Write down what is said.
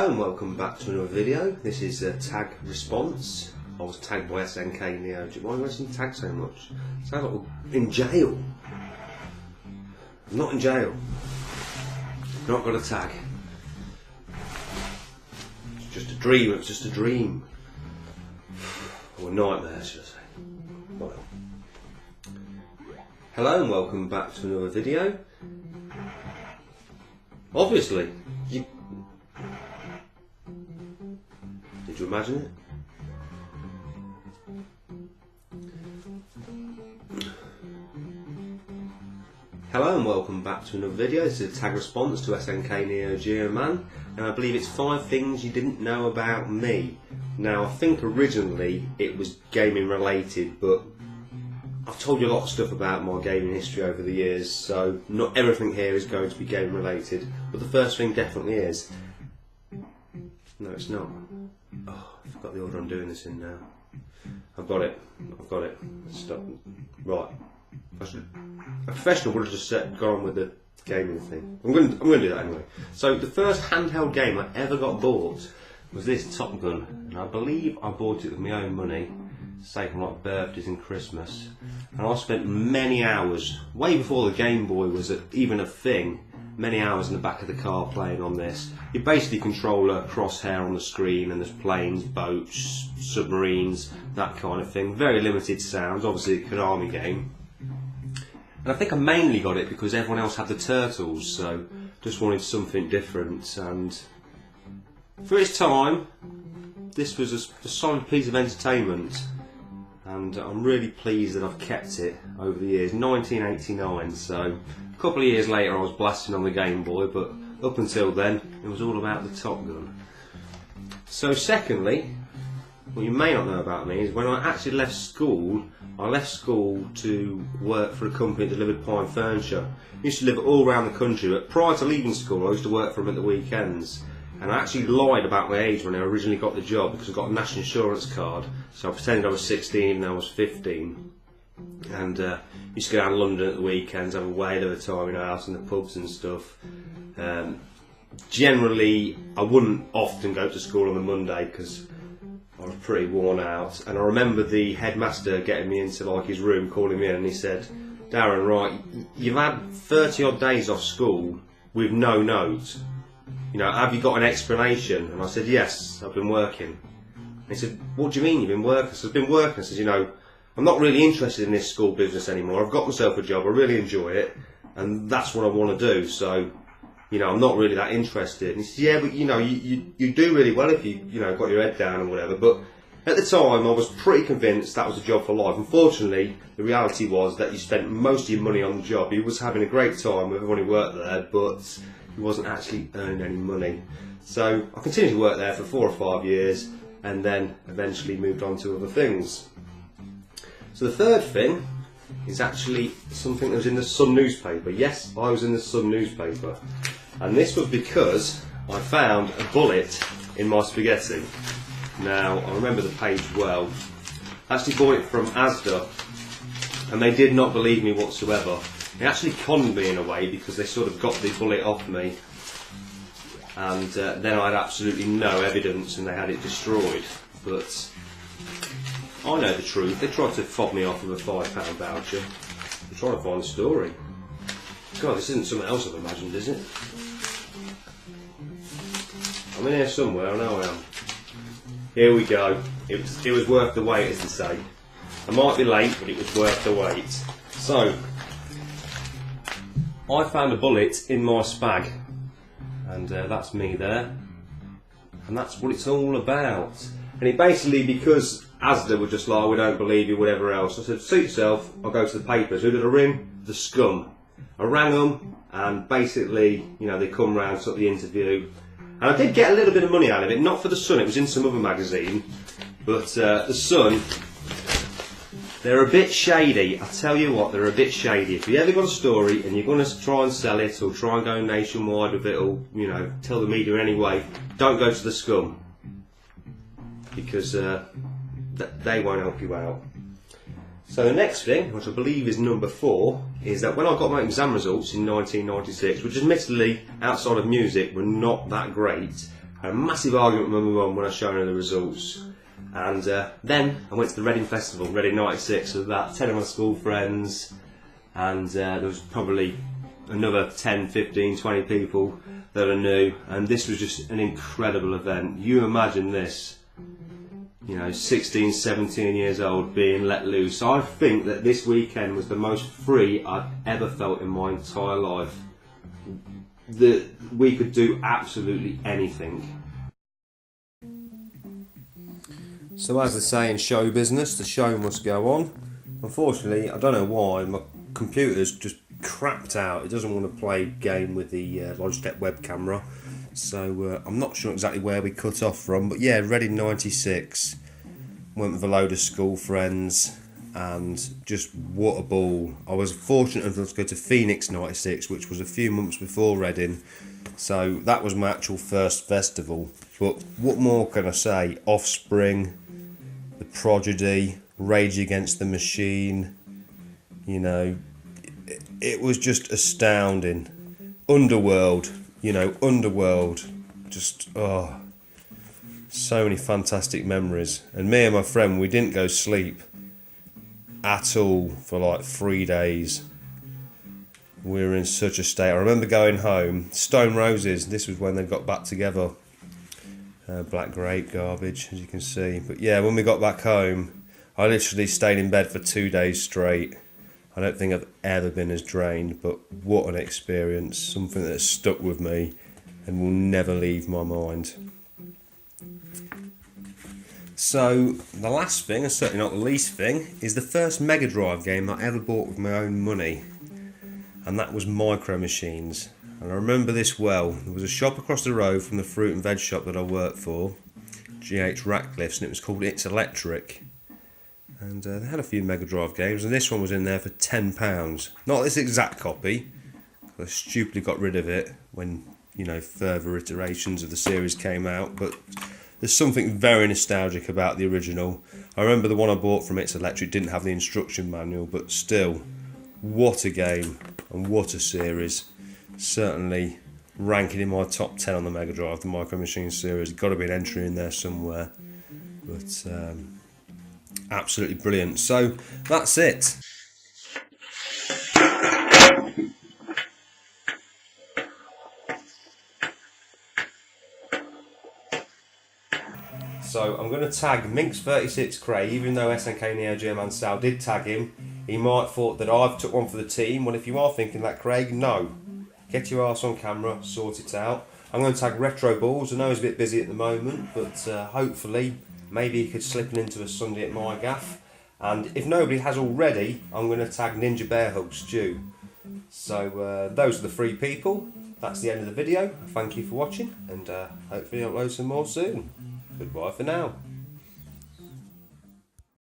And welcome back to another video. This is a tag response. I was tagged by SNK Neo. Why am I listening to tag so much? Sounds like I'm in jail. I'm not in jail. Not got a tag. It's just a dream. It's just a dream. Or a nightmare, should I say. Well. Hello and welcome back to another video. Obviously, did you imagine it? Hello and welcome back to another video. This is a tag response to SNK Neo Geo Man, and I believe it's 5 things you didn't know about me. Now, I think originally it was gaming related, but I've told you a lot of stuff about my gaming history over the years, so not everything here is going to be gaming related. But the first thing definitely is. No, it's not. Oh, I forgot the order I'm doing this in now. I've got it. Let's stop. Right. A professional would have just gone on with the gaming thing. I'm going to do that anyway. So the first handheld game I ever got bought was this Top Gun, and I believe I bought it with my own money, say from like birthdays and Christmas. And I spent many hours, way before the Game Boy was even a thing, many hours in the back of the car playing on this. You basically control a crosshair on the screen, and there's planes, boats, submarines, that kind of thing. Very limited sounds, obviously a Konami game. And I think I mainly got it because everyone else had the Turtles, so just wanted something different. And for its time, this was a solid piece of entertainment, and I'm really pleased that I've kept it over the years. 1989, so a couple of years later I was blasting on the Game Boy, but up until then it was all about the Top Gun. So secondly, what you may not know about me is when I actually left school, I left school to work for a company that delivered pine furniture. I used to live all around the country, but prior to leaving school I used to work for them at the weekends. And I actually lied about my age when I originally got the job because I got a national insurance card, so I pretended I was 16 and I was 15. And used to go down to London at the weekends, have a whale of a time, out in the pubs and stuff. Generally, I wouldn't often go to school on a Monday because I was pretty worn out. And I remember the headmaster getting me into like his room, calling me in, and he said, "Darren, right, you've had 30 odd days off school with no notes. You know, have you got an explanation?" And I said, "Yes, I've been working." And he said, "What do you mean you've been working?" I said, "I've been working." I said, "You know, I'm not really interested in this school business anymore. I've got myself a job, I really enjoy it, and that's what I want to do. So, you know, I'm not really that interested." And he said, "Yeah, but you know, you do really well if you know, got your head down and whatever." But at the time, I was pretty convinced that was a job for life. Unfortunately, the reality was that you spent most of your money on the job. He was having a great time with everyone who worked there, but he wasn't actually earning any money. So I continued to work there for 4 or 5 years, and then eventually moved on to other things. So the third thing is actually something that was in the Sun newspaper. Yes, I was in the Sun newspaper, and this was because I found a bullet in my spaghetti. Now, I remember the page well. I actually bought it from Asda, and they did not believe me whatsoever. They actually conned me in a way because they sort of got the bullet off me, and then I had absolutely no evidence and they had it destroyed. But I know the truth. They tried to fob me off with a £5 voucher. I'm trying to find the story. God, this isn't something else I've imagined, is it? I'm in here somewhere, I know I am. Here we go. It was worth the wait, as they say. I might be late, but it was worth the wait. So, I found a bullet in my spag, and that's me there, and that's what it's all about. And it basically, because Asda were just like, "We don't believe you," whatever else, I said, "Suit yourself, I'll go to the papers." Who did I ring? The Scum. I rang them, and basically, you know, they come round, took the interview, and I did get a little bit of money out of it, not for the Sun, it was in some other magazine, but the Sun, they're a bit shady. I tell you what, they're a bit shady. If you ever got a story and you're going to try and sell it or try and go nationwide with it, or, you know, tell the media anyway, don't go to the Scum, because they won't help you out. So the next thing, which I believe is number 4, is that when I got my exam results in 1996, which admittedly outside of music were not that great, Had a massive argument with my mum when I showed her the results. And then I went to the Reading Festival, Reading 96, with about 10 of my school friends, and there was probably another 10, 15, 20 people that I knew, and this was just an incredible event. You imagine this, 16, 17 years old being let loose. I think that this weekend was the most free I've ever felt in my entire life. We could do absolutely anything. So as they say in show business, the show must go on. Unfortunately, I don't know why, my computer's just crapped out. It doesn't want to play game with the Logitech web camera. So I'm not sure exactly where we cut off from. But yeah, Reading 96. Went with a load of school friends. And just what a ball. I was fortunate enough to go to Phoenix 96, which was a few months before Reading. So that was my actual first festival. But what more can I say? Offspring, The Prodigy, Rage Against the Machine, it was just astounding. Underworld, just, so many fantastic memories. And me and my friend, we didn't go sleep at all for like 3 days. We were in such a state. I remember going home, Stone Roses, this was when they got back together. Black Grape Garbage, as you can see. But yeah, when we got back home, I literally stayed in bed for 2 days straight. I don't think I've ever been as drained, but what an experience. Something that has stuck with me and will never leave my mind. So, the last thing, and certainly not the least thing, is the first Mega Drive game I ever bought with my own money. And that was Micro Machines. And I remember this well. There was a shop across the road from the fruit and veg shop that I worked for, GH Ratcliffe's, and it was called It's Electric. And they had a few Mega Drive games, and this one was in there for £10. Not this exact copy, I stupidly got rid of it when, further iterations of the series came out, but there's something very nostalgic about the original. I remember the one I bought from It's Electric didn't have the instruction manual, but still, what a game, and what a series. Certainly ranking in my top 10 on the Mega Drive, the Micro Machines series. Got to be an entry in there somewhere. But absolutely brilliant. So that's it. So I'm going to tag Minx36 Craig, even though SNK Neo Geo Man Sal did tag him. He might have thought that I've took one for the team. Well, if you are thinking that, Craig, no. Get your arse on camera, sort it out. I'm going to tag Retro Balls. I know he's a bit busy at the moment, but hopefully maybe he could slip in into a Sunday at my gaff. And if nobody has already, I'm going to tag Ninja Bear Hug Stew. So those are the 3 people. That's the end of the video. Thank you for watching, and hopefully I'll upload some more soon. Goodbye for now.